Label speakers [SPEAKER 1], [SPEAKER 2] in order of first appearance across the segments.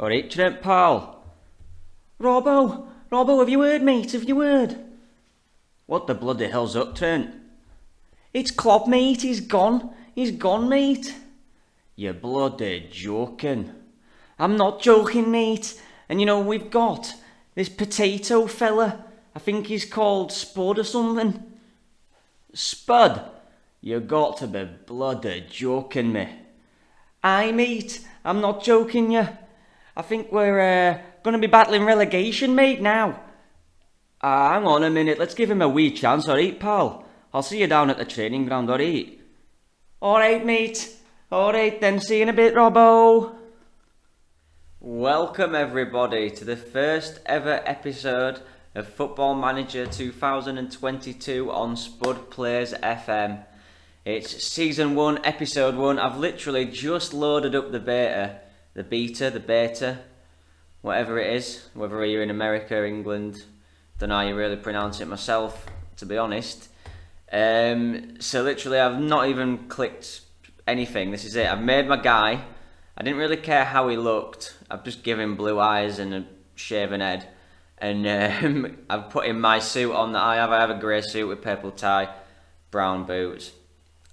[SPEAKER 1] Alright, Trent, pal. Robbo, have you heard, mate? Have you heard? What the bloody hell's up, Trent? It's Klopp, mate. He's gone, mate. You're bloody joking. I'm not joking, mate. And you know, we've got this potato fella. I think he's called Spud or something. Spud? You got to be bloody joking me. Aye, mate. I'm not joking you. I think we're going to be battling relegation, mate, now. Hang on a minute. Let's give him a wee chance, alright, pal? I'll see you down at the training ground, alright? Alright, mate. Alright then, see you in a bit, Robbo. Welcome, everybody, to the first ever episode of Football Manager 2022 on Spud Plays FM. It's Season 1, Episode 1. I've literally just loaded up the beta, whatever it is, whether you're in America, England, don't know how you really pronounce it myself, to be honest. So literally I've not even clicked anything. This is it. I've made my guy. I didn't really care how he looked. I've just given him blue eyes and a shaven head. And I've put in my suit on that I have. I have a grey suit with purple tie, brown boots.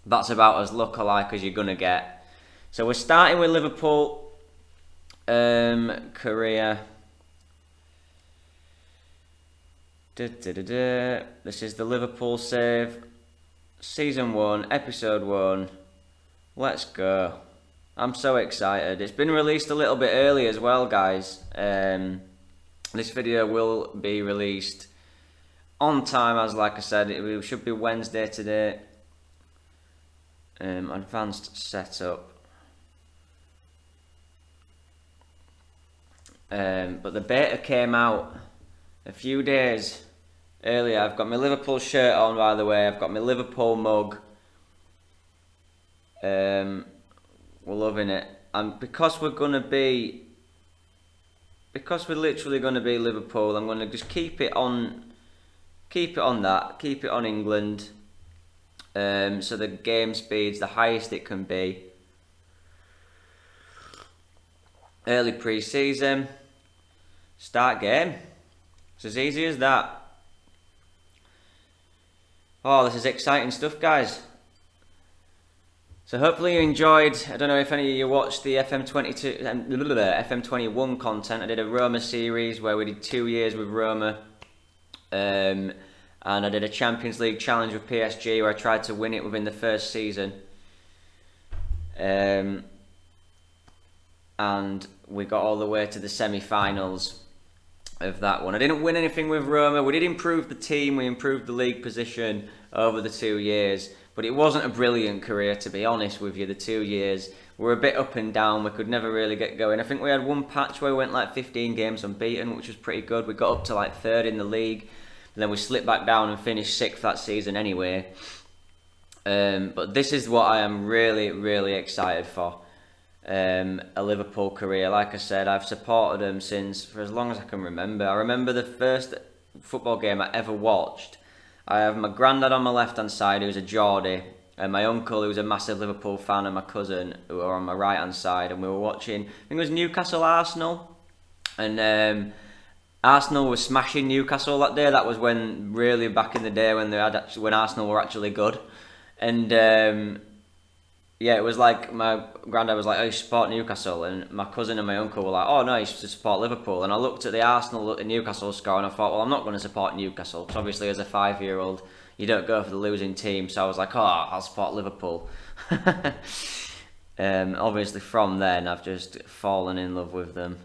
[SPEAKER 1] That's about as look-alike as you're going to get. So we're starting with Liverpool career. This is the Liverpool save. Season 1, Episode 1. Let's go. I'm so excited. It's been released a little bit early as well, guys. This video will be released on time, as like I said. It should be Wednesday today. Advanced setup. But the beta came out a few days earlier. I've got my Liverpool shirt on, by the way. I've got my Liverpool mug. We're loving it. And because we're literally gonna be Liverpool, I'm gonna just keep it on England. So the game speed's the highest it can be. Early pre-season. Start game. It's as easy as that. Oh, this is exciting stuff, guys. So hopefully you enjoyed. I don't know if any of you watched the FM22, FM21 content. I did a Roma series where we did 2 years with Roma. And I did a Champions League challenge with PSG where I tried to win it within the first season. And we got all the way to the semi-finals of that one. I didn't win anything with Roma. We did improve the team. We improved the league position over the 2 years. But it wasn't a brilliant career, to be honest with you, the 2 years. We were a bit up and down. We could never really get going. I think we had one patch where we went like 15 games unbeaten, which was pretty good. We got up to like 3rd in the league. And then we slipped back down and finished 6th that season anyway. But this is what I am really, really excited for. A Liverpool career. Like I said, I've supported them for as long as I can remember. I remember the first football game I ever watched. I have my granddad on my left hand side, who's a Geordie, and my uncle, who's a massive Liverpool fan, and my cousin, who are on my right hand side. And we were watching, I think it was Newcastle Arsenal, and Arsenal was smashing Newcastle that day. That was when, really back in the day, when Arsenal were actually good. And yeah, it was like my granddad was like, "Oh, you support Newcastle," and my cousin and my uncle were like, "Oh no, you should support Liverpool." And I looked at the Arsenal and Newcastle score, and I thought, well, I'm not going to support Newcastle, because obviously as a 5-year-old, you don't go for the losing team. So I was like, "Oh, I'll support Liverpool." Obviously from then, I've just fallen in love with them.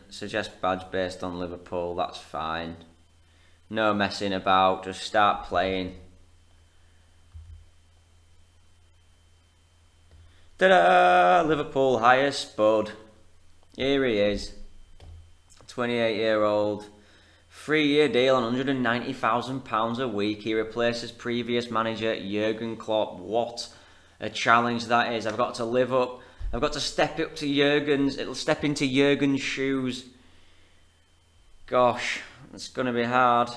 [SPEAKER 1] Suggest badge based on Liverpool. That's fine. No messing about. Just start playing. Ta-da! Liverpool hire Spud. Here he is. 28-year-old. 3-year deal on £190,000 a week. He replaces previous manager Jurgen Klopp. What a challenge that is. I've got to live up. I've got to step up to Jurgen's. It'll step into Jurgen's shoes. Gosh, it's going to be hard.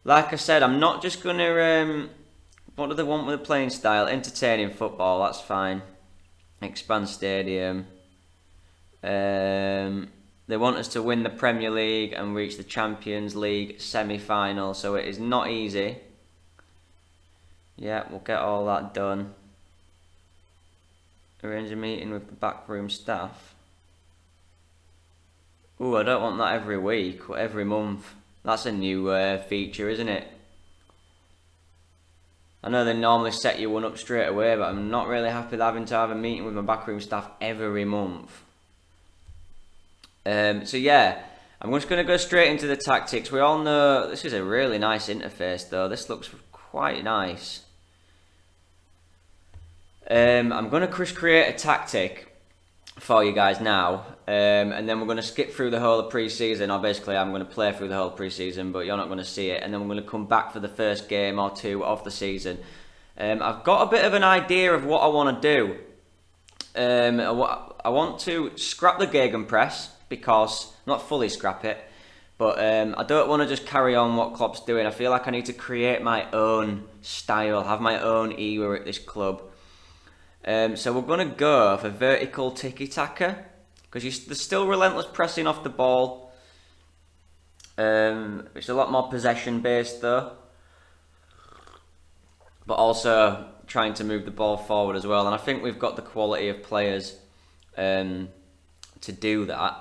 [SPEAKER 1] Like I said, I'm not just going to What do they want with the playing style? Entertaining football, that's fine. Expand stadium. They want us to win the Premier League and reach the Champions League semi-final, so it is not easy. Yeah, we'll get all that done. Arrange a meeting with the backroom staff. Ooh, I don't want that every week or every month. That's a new feature, isn't it? I know they normally set you one up straight away, but I'm not really happy having to have a meeting with my backroom staff every month. So yeah, I'm just going to go straight into the tactics. We all know this is a really nice interface though. This looks quite nice. I'm going to just create a tactic for you guys now, and then we're going to skip through the whole of pre-season, or basically I'm going to play through the whole pre-season, but you're not going to see it, and then we're going to come back for the first game or two of the season. I've got a bit of an idea of what I want to do. I want to scrap the gegenpress, because, not fully scrap it, but I don't want to just carry on what Klopp's doing. I feel like I need to create my own style, have my own era at this club. So we're going to go for vertical tiki-taka, because there's still relentless pressing off the ball. It's a lot more possession based though, but also trying to move the ball forward as well, and I think we've got the quality of players to do that.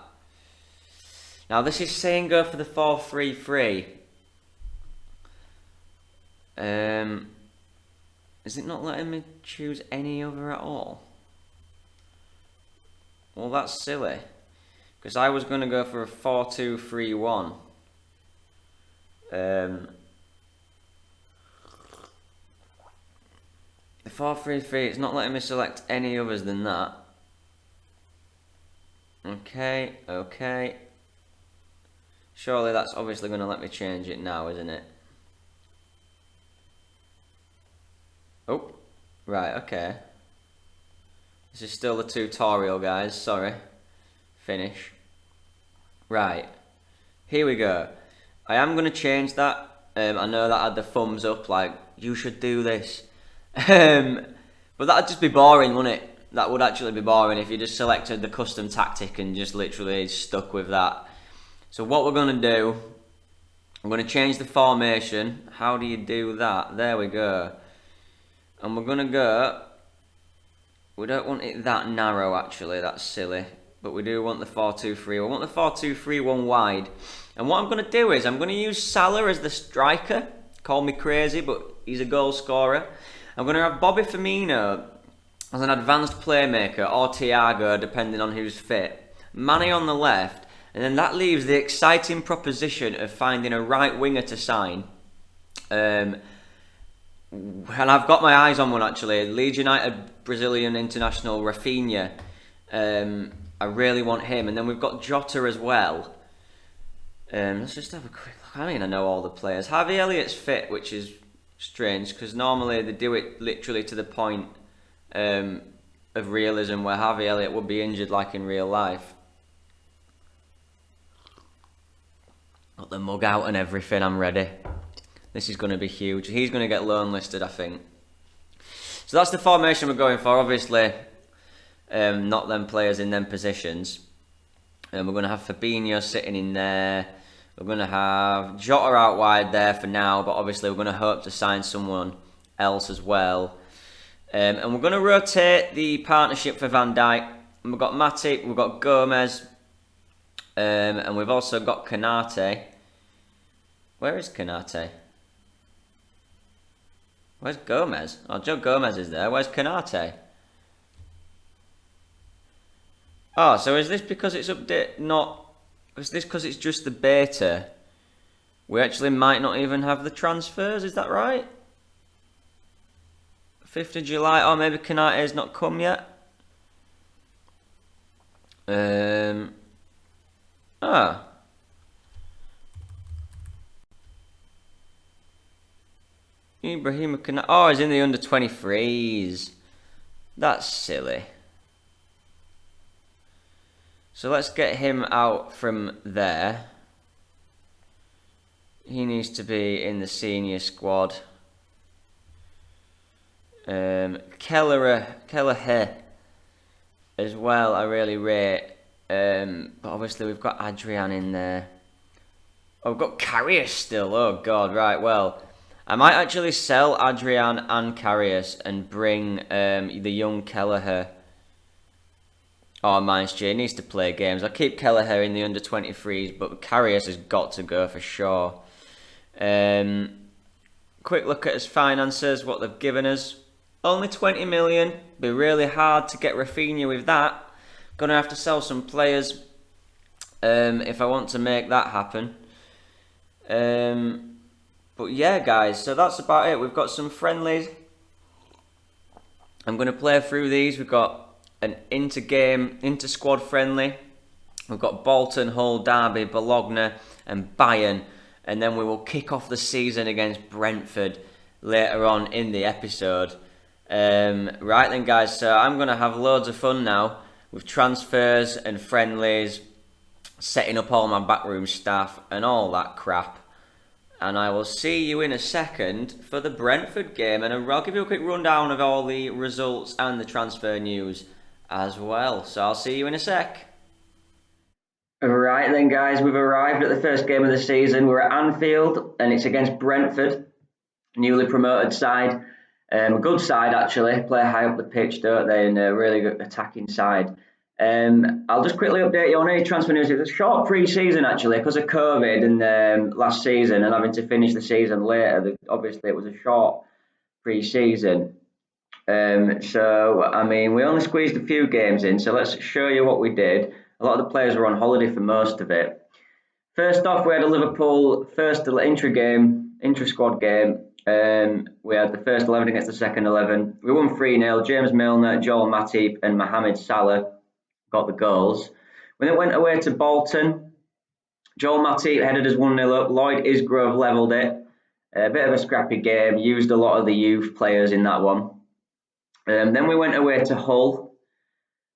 [SPEAKER 1] Now this is saying go for the 4-3-3. Is it not letting me choose any other at all? Well, that's silly, because I was going to go for a 4-2-3-1. The 4-3-3, it's not letting me select any others than that. Okay. Surely that's obviously going to let me change it now, isn't it? Oh, right, okay. This is still the tutorial, guys, sorry. Finish. Right, here we go. I am going to change that. I know that had the thumbs up, like, you should do this. But that'd just be boring, wouldn't it? That would actually be boring if you just selected the custom tactic and just literally stuck with that. So what we're going to do, I'm going to change the formation. How do you do that? There we go. And we're going to go, we don't want it that narrow actually, that's silly. But we do want the 4-2-3. We want the 4-2-3-1 wide. And what I'm going to do is, I'm going to use Salah as the striker. Call me crazy, but he's a goal scorer. I'm going to have Bobby Firmino as an advanced playmaker, or Thiago, depending on who's fit. Mane on the left. And then that leaves the exciting proposition of finding a right winger to sign. And I've got my eyes on one actually. Leeds United Brazilian international Rafinha. I really want him. And then we've got Jota as well. Let's just have a quick look. I mean, I know all the players. Harvey Elliott's fit, which is strange, because normally they do it literally to the point of realism, where Harvey Elliott would be injured like in real life. Got the mug out and everything, I'm ready. This is going to be huge. He's going to get loan listed, I think. So that's the formation we're going for. Obviously, not them players in them positions. We're going to have Fabinho sitting in there. We're going to have Jota out wide there for now, but obviously we're going to hope to sign someone else as well. And we're going to rotate the partnership for Van Dijk. And we've got Matic, we've got Gomez, and we've also got Kanate. Where is Kanate? Where's Gomez? Oh, Joe Gomez is there. Where's Kanate? Oh, so is this because it's update not? Is this because it's just the beta? We actually might not even have the transfers. Is that right? 5th of July. Oh, maybe Kanate's not come yet. Ibrahim Kanate. Oh, he's in the under 23s. That's silly. So let's get him out from there. He needs to be in the senior squad. Kelleher as well, I really rate. But obviously we've got Adrian in there. Oh, we've got Karius still. Oh God, right. Well, I might actually sell Adrian and Karius and bring the young Kelleher. Oh, Minds J needs to play games. I'll keep Kelleher in the under-23s, but Karius has got to go for sure. Quick look at his finances, what they've given us. Only 20 million. Be really hard to get Rafinha with that. Gonna have to sell some players if I want to make that happen. But yeah, guys, so that's about it. We've got some friendlies. I'm going to play through these. We've got an inter-squad friendly. We've got Bolton, Hull, Derby, Bologna and Bayern. And then we will kick off the season against Brentford later on in the episode. Right then, guys, so I'm going to have loads of fun now with transfers and friendlies, setting up all my backroom staff and all that crap. And I will see you in a second for the Brentford game. And I'll give you a quick rundown of all the results and the transfer news as well. So I'll see you in a sec. Right then, guys, we've arrived at the first game of the season. We're at Anfield and it's against Brentford, newly promoted side. A good side, actually. Play high up the pitch, don't they? And a really good attacking side. I'll just quickly update you on any transfer news. It was a short pre-season actually because of COVID and last season and having to finish the season later. Obviously, it was a short pre-season. So, I mean, we only squeezed a few games in. So let's show you what we did. A lot of the players were on holiday for most of it. First off, we had a Liverpool first intra-squad game. We had the first 11 against the second 11. We won 3-0. James Milner, Joel Matip and Mohamed Salah got the goals. When it went away to Bolton, Joel Matip headed us 1-0 up. Lloyd Isgrove levelled it. A bit of a scrappy game. Used a lot of the youth players in that one. Then we went away to Hull.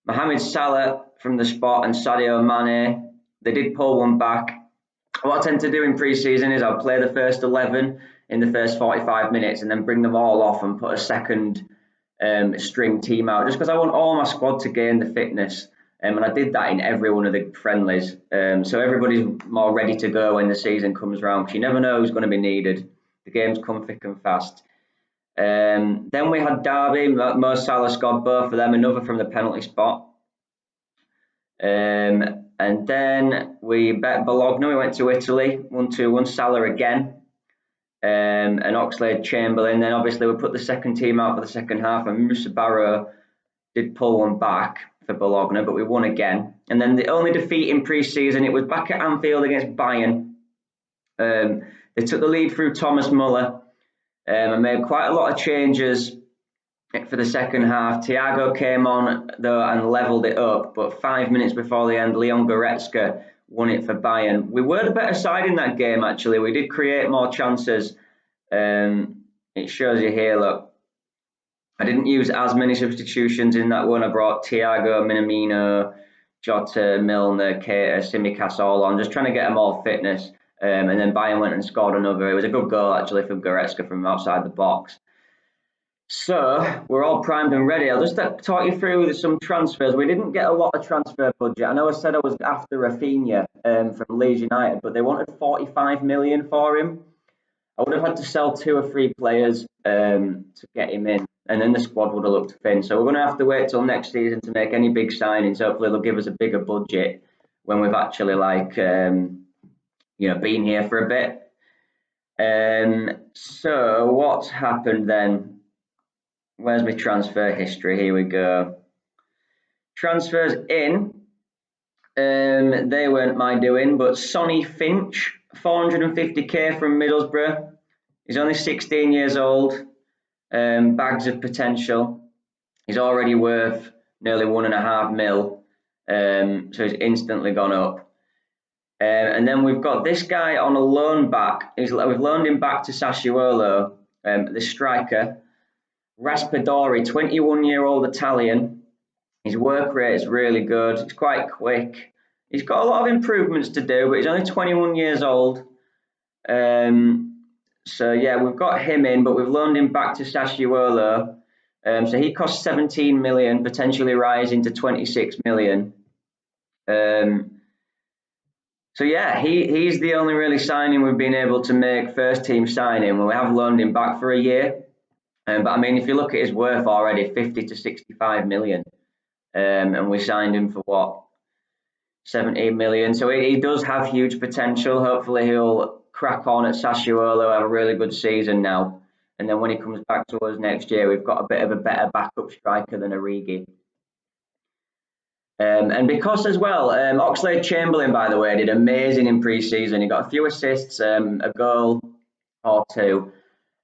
[SPEAKER 1] Mohamed Salah from the spot and Sadio Mane. They did pull one back. What I tend to do in pre-season is I'll play the first 11 in the first 45 minutes and then bring them all off and put a second string team out just because I want all my squad to gain the fitness. And I did that in every one of the friendlies. So everybody's more ready to go when the season comes around because you never know who's going to be needed. The games come thick and fast. Then we had Derby. Mo Salah scored both of them, another from the penalty spot. And then we bet Bologna. We went to Italy, 1-2-1, Salah again. And Oxlade-Chamberlain. Then obviously we put the second team out for the second half and Moussa Barrow did pull one back for Bologna, but we won again. And then the only defeat in pre-season, it was back at Anfield against Bayern. They took the lead through Thomas Muller and made quite a lot of changes for the second half. Thiago came on though and levelled it up, but 5 minutes before the end, Leon Goretzka won it for Bayern. We were the better side in that game, actually. We did create more chances. It shows you here, look. I didn't use as many substitutions in that one. I brought Thiago, Minamino, Jota, Milner, Keita, Tsimikas all on, just trying to get them all fitness. And then Bayern went and scored another. It was a good goal, actually, from Goretzka from outside the box. So we're all primed and ready. I'll just talk you through some transfers. We didn't get a lot of transfer budget. I know I said I was after Rafinha from Leeds United, but they wanted 45 million for him. I would have had to sell 2 or 3 players to get him in, and then the squad would have looked thin. So we're going to have to wait till next season to make any big signings. Hopefully they'll give us a bigger budget when we've actually been here for a bit. So what's happened then? Where's my transfer history? Here we go. Transfers in. They weren't my doing, but Sonny Finch, 450k from Middlesbrough. He's only 16 years old. Bags of potential. He's already worth nearly 1.5 mil. So he's instantly gone up. And then we've got this guy on a loan back. We've loaned him back to Sassuolo, the striker. Raspadori, 21-year-old Italian. His work rate is really good. He's quite quick. He's got a lot of improvements to do, but he's only 21 years old. So yeah, we've got him in, but we've loaned him back to Sassuolo.
[SPEAKER 2] So he cost 17 million, potentially rising to 26 million. So yeah, he's the only really signing we've been able to make first team signing. We have loaned him back for a year. But I mean, if you look at his worth already, 50 to 65 million. And we signed him for what? 17 million. So he does have huge potential. Hopefully he'll crack on at Sassuolo, have a really good season now. And then when he comes back to us next year, we've got a bit of a better backup striker than Origi. And because as well, Oxlade-Chamberlain, by the way, did amazing in pre-season. He got a few assists, a goal or two.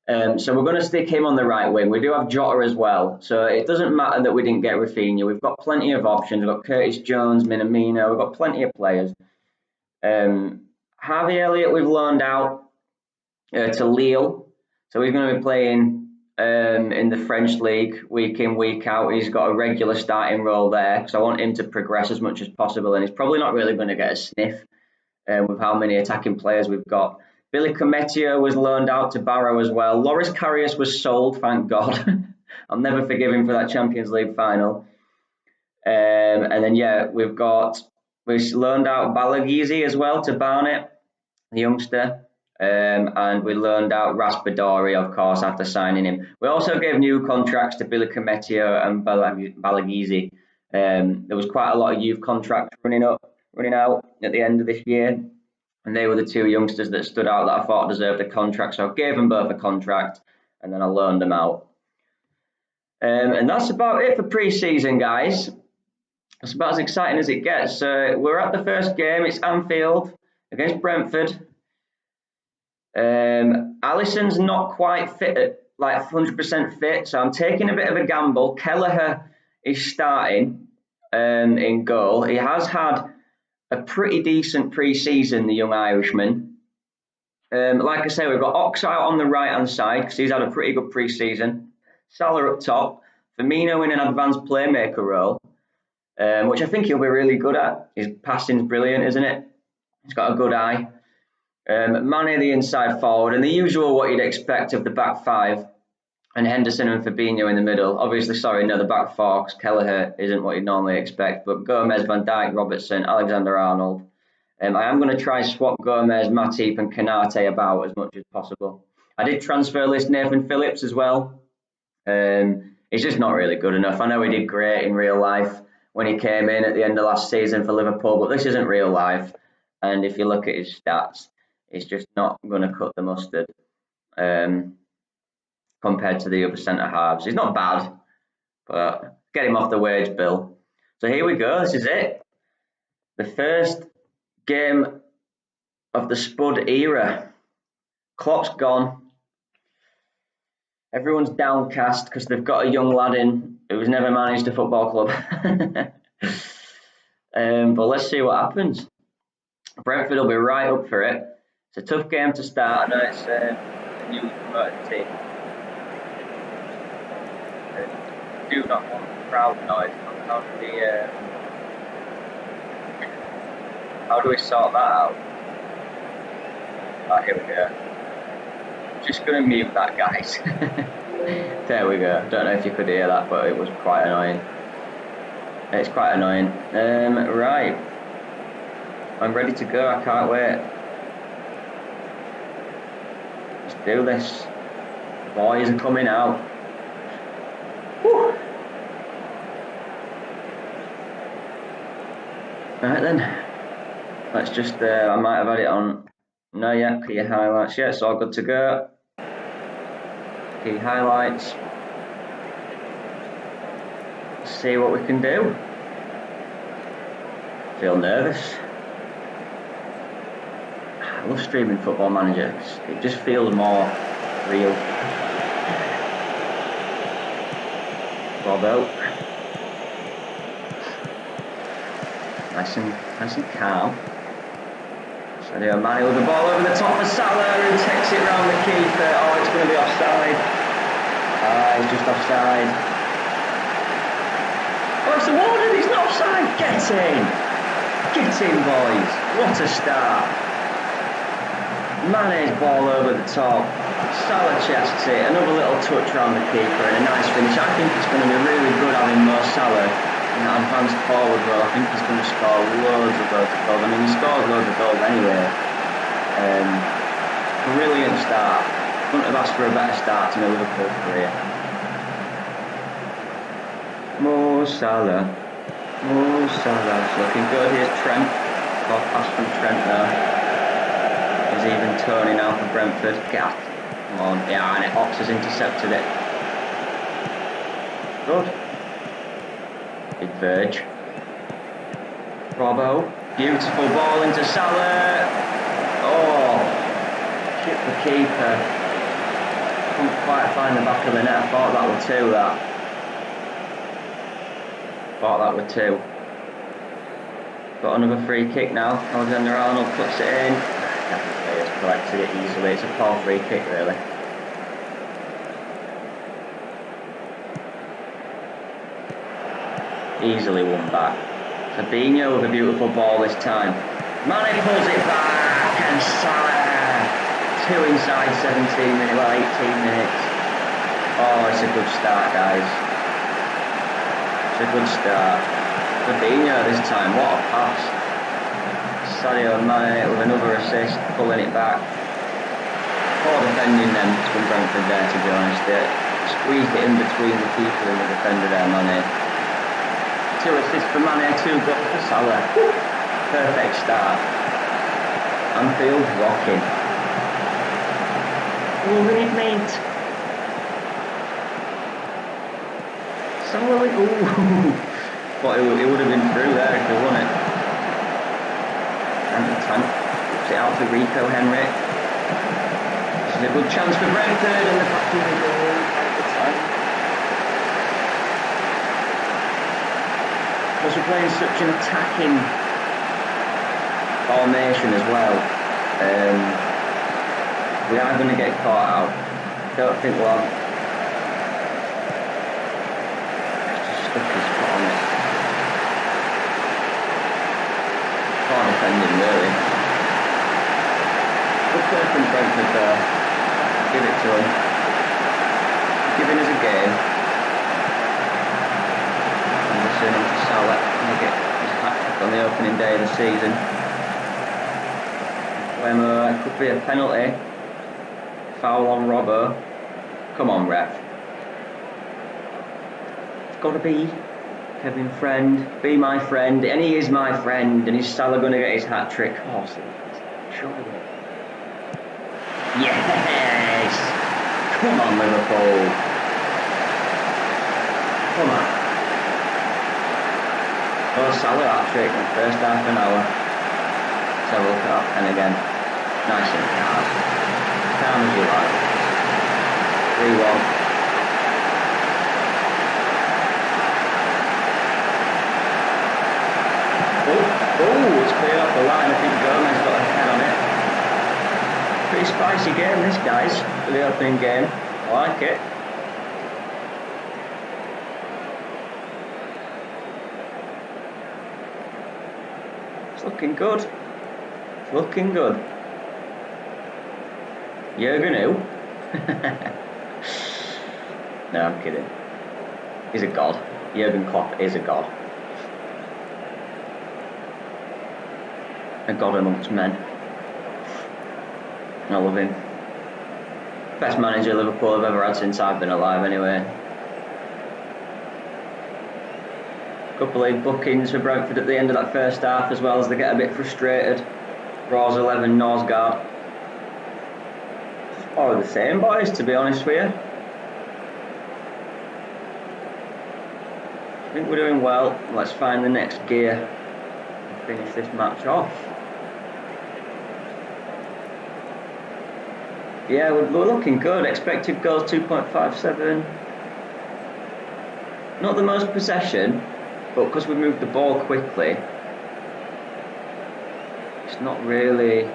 [SPEAKER 2] So we're going to stick him on the right wing. We do have Jota as well. So it doesn't matter that we didn't get Rafinha. We've got plenty of options. We've got Curtis Jones, Minamino. We've got plenty of players. Harvey Elliott we've loaned out to Lille. So he's going to be playing in the French league week in, week out. He's got a regular starting role there because I want him to progress as much as possible. And he's probably not really going to get a sniff with how many attacking players we've got. Billy Cometio was loaned out to Barrow as well. Loris Karius was sold, thank God. I'll never forgive him for that Champions League final. And then, yeah, we loaned out Balagizi as well to Barnet, the youngster. And we loaned out Raspadori, of course, after signing him. We also gave new contracts to Billy Cometio and Balagizi. There was quite a lot of youth contracts running out at the end of this year. And they were the two youngsters that stood out that I thought deserved a contract. So I gave them both a contract and then I loaned them out. And that's about it for pre-season, guys. That's about as exciting as it gets. So we're at the first game. It's Anfield against Brentford. Alisson's not quite fit, like 100% fit. So I'm taking a bit of a gamble. Kelleher is starting in goal. He has had a pretty decent pre-season, the young Irishman. Like I say, we've got Ox out on the right-hand side because he's had a pretty good pre-season. Salah up top. Firmino in an advanced playmaker role, which I think he'll be really good at. His passing's brilliant, isn't it? He's got a good eye. Mane the inside forward, and the usual what you'd expect of the back five. And Henderson and Fabinho in the middle. Obviously, the back four, because Kelleher isn't what you'd normally expect. But Gomez, Van Dijk, Robertson, Alexander-Arnold. I am going to try swap Gomez, Matip and Kanate about as much as possible. I did transfer list Nathan Phillips as well. He's just not really good enough. I know he did great in real life when he came in at the end of last season for Liverpool, but this isn't real life. And if you look at his stats, he's just not going to cut the mustard. Compared to the other centre halves. He's not bad, but get him off the wage bill. So here we go. This is it. The first game of the Spud era. Klopp's gone. Everyone's downcast because they've got a young lad in who's never managed a football club. But let's see what happens. Brentford will be right up for it. It's a tough game to start. I know it's a newly promoted team. Do not want crowd noise. How do we sort that out? Here we go. Just going to mute that, guys. There we go. Don't know if you could hear that, but it was quite annoying. It's quite annoying. Right. I'm ready to go. I can't wait. Let's do this. Boys are coming out. Whew. Right then, let's just, I might have had it on, no, yeah, key highlights, yeah, it's all good to go. Key highlights. Let's see what we can do. Feel nervous. I love streaming Football Manager, it just feels more real. Robbo. Nice and calm. Sadio Mane with the ball over the top of Salah, who takes it round the keeper. Oh, it's going to be offside. He's just offside. Oh, it's awarded. He's not offside. Get in. Get in, boys. What a start. Mane's ball over the top. Salah chests it, another little touch around the keeper and a nice finish. I think it's going to be really good having Mo Salah in that advanced forward role. I think he's going to score loads of goals. I mean, he scores loads of goals anyway. Brilliant start. Couldn't have asked for a better start to my Liverpool career. Mo Salah. It's looking good. Here's Trent. Got pass from Trent now. He's even Tony now for Brentford. Come on. Yeah, and Ox has intercepted it. Good. Big verge. Robbo. Beautiful ball into Salah. Oh. Chip the keeper. Couldn't quite find the back of the net. Thought that were two, that. Thought that were two. Got another free kick now. Alexander-Arnold puts it in. Players collected it easily. It's a poor free kick, really. Easily won back. Fabinho with a beautiful ball this time. Mane pulls it back, and Salah. 2 inside 17 minutes, well 18 minutes. Oh, it's a good start, guys. It's a good start. Fabinho this time, what a pass. Sadio Mane with another assist, pulling it back. Poor defending them from Brentford there, to be honest. They squeezed it in between the keeper and the defender there, Mane. 2 assists for Mane, 2 goals for Salah. Perfect start. Anfield rocking. Loving it, mate. Salah, ooh. But it would have been through there if he won it. And the tank puts it out to Rico Henry. This is a good chance for Brentford, and the back of the goal at the time. Because we're playing such an attacking formation as well, we are going to get caught out. Don't think we'll have just stuck his foot on it. Poor defending, really. Good play from Brentford there. Give it to him. Giving us a game. Into Salah to get his hat-trick on the opening day of the season. It could be a penalty. Foul on Robbo. Come on, ref. It's got to be Kevin Friend. Be my friend. And he is my friend. And is Salah going to get his hat-trick? Oh, surely. Yes! Come on, Liverpool. Come on. Oh, Salah hat-trick in the first half an hour. Let's have a look at that pen again. Nice and calm. Calm as you like. 3-1. Oh, it's cleared off the line. I think Gomez got a head on it. Pretty spicy game this, guys, for the opening game. I like it. Looking good. It's looking good. Jurgen who? No, I'm kidding. He's a god. Jurgen Klopp is a god. A god amongst men. I love him. Best manager Liverpool have ever had since I've been alive, anyway. Couple of bookings for Brentford at the end of that first half, as well as they get a bit frustrated. Raw's 11, Norsgaard. All the same, boys, to be honest with you. I think we're doing well. Let's find the next gear and finish this match off. Yeah, we're looking good. Expected goals 2.57. Not the most possession, but because we moved the ball quickly, it's not really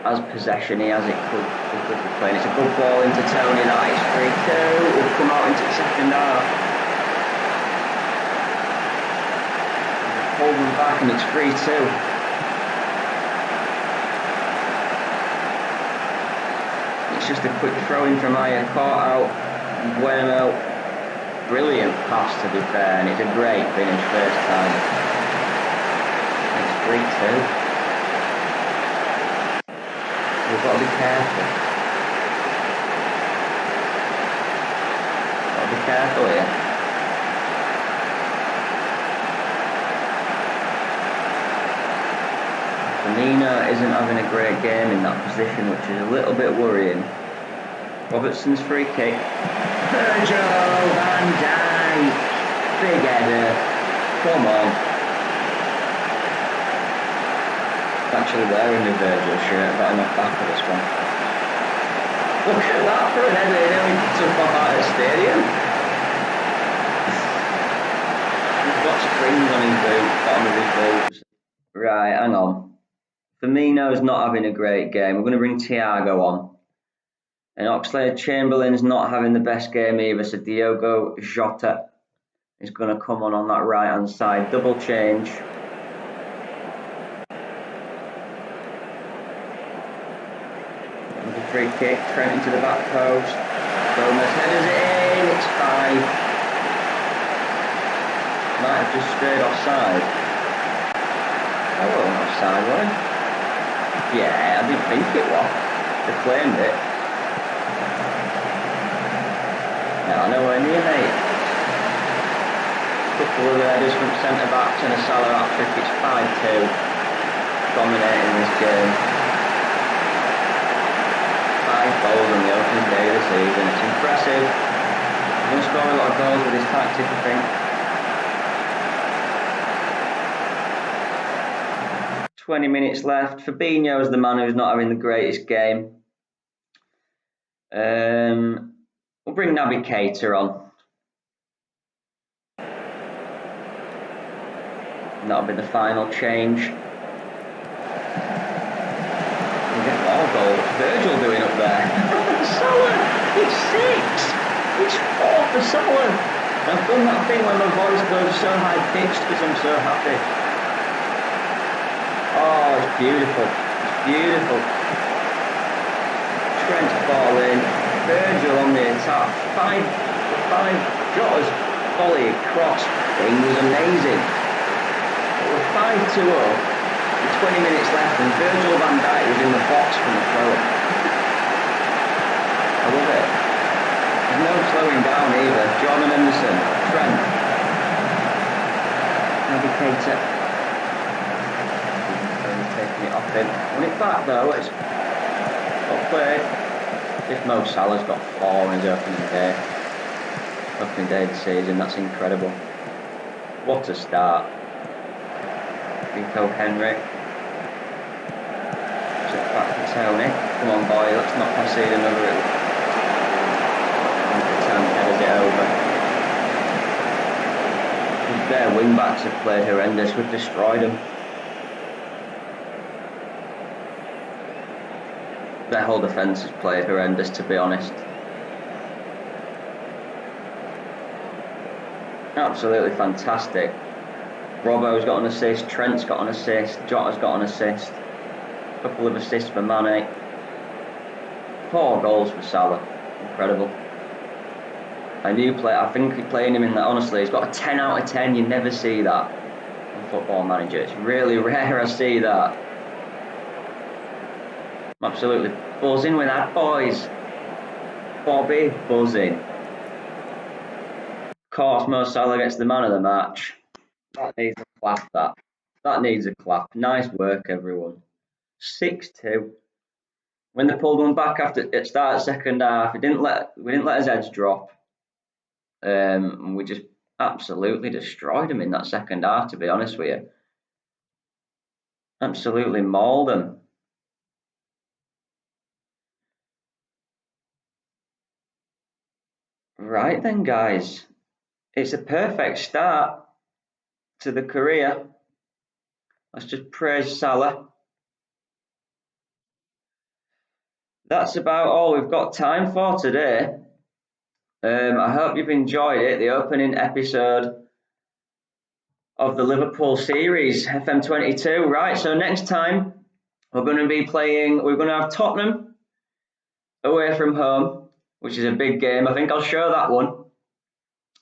[SPEAKER 2] as possession-y as it could be playing. It's a good ball into Tony, that is 3-2. We'll come out into the second half. Hold them back and it's 3-2. It's It's just a quick throw in from Maya, caught out. Bueno, brilliant pass to be fair, and it's a great finish first time. It's 3-2. We've got to be careful. Got to be careful here. Firmino isn't having a great game in that position, which is a little bit worrying. Robertson's free kick. Virgil van Dijk. Big header. Come on. Actually wearing the Virgil shirt, got him off back of this one. Look at that for an header, he nearly took off out of the stadium. He's got springs on his boot, bottom of his boots. Right, hang on. Firmino's not having a great game. We're going to bring Thiago on. And Oxlade-Chamberlain's not having the best game either, so Diogo Jota is going to come on that right-hand side. Double change. Another free kick, Trent into the back post. Gomez headers it in, it's 5. Might have just strayed offside. Oh, wasn't offside, was it? Yeah, I didn't think it was. They claimed it. No, nowhere near, mate. Couple of headers from centre backs and a Salah hat-trick. It's 5-2. Dominating this game. 5 goals on the opening day of the season. It's impressive. He's going to score a lot of goals with his tactic, I think. 20 minutes left. Fabinho's the man who's not having the greatest game. We'll bring Naby Keita on. And that'll be the final change. We'll get more goals. Virgil doing up there. Salah! It's 6! It's 4 for Salah! I've done that thing when my voice goes so high pitched because I'm so happy. Oh, it's beautiful. It's beautiful. Trent's ball in. Virgil on the attack. 5 Jota's volley cross thing was amazing. But we're 5-2 up with 20 minutes left and Virgil van Dijk was in the box from the throw. I love it. There's no slowing down either. Jordan Henderson, Trent. Naby Keita. Taking it off him. Won it back though. It's got played. If Mo Salah's got 4 on his opening day of the season, that's incredible. What a start. Rico Henry. It's back to Tony. Come on boy, let's not concede another. Tony headers it over. Their wing backs have played horrendous, we've destroyed them. Their whole defence has played horrendous, to be honest. Absolutely fantastic. Robbo's got an assist, Trent's got an assist, Jota's got an assist. A couple of assists for Mane. 4 goals for Salah. Incredible. I think playing him in that, honestly, he's got a 10 out of 10. You never see that on Football Manager. It's really rare I see that. I'm absolutely buzzing with that, boys. Bobby buzzing. Of course, Mo Salah gets the man of the match. That needs a clap, that needs a clap. Nice work, everyone. 6-2. When they pulled one back after it started second half, we didn't let his heads drop. And we just absolutely destroyed them in that second half, to be honest with you. Absolutely mauled them. Right then, guys. It's a perfect start to the career. Let's just praise Salah. That's about all we've got time for today. I hope you've enjoyed it, the opening episode of the Liverpool series, FM22. Right, so next time we're going to have Tottenham away from home, which is a big game. I think I'll show that one.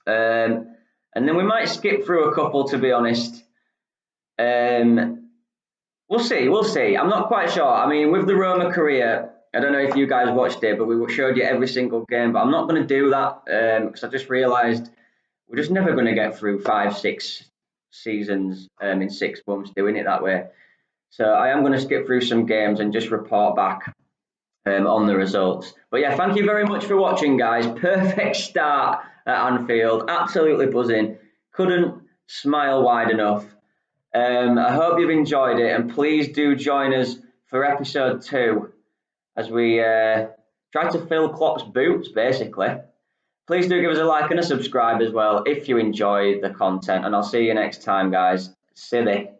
[SPEAKER 2] And then we might skip through a couple, to be honest. We'll see. I'm not quite sure. I mean, with the Roma career, I don't know if you guys watched it, but we showed you every single game. But I'm not going to do that because I just realised we're just never going to get through 5-6 seasons in 6 months doing it that way. So I am going to skip through some games and just report back on the results. But yeah, thank you very much for watching, guys. Perfect start at Anfield. Absolutely buzzing. Couldn't smile wide enough. I hope you've enjoyed it, and please do join us for episode 2 as we try to fill Klopp's boots, basically. Please do give us a like and a subscribe as well if you enjoy the content, and I'll see you next time, guys. Silly.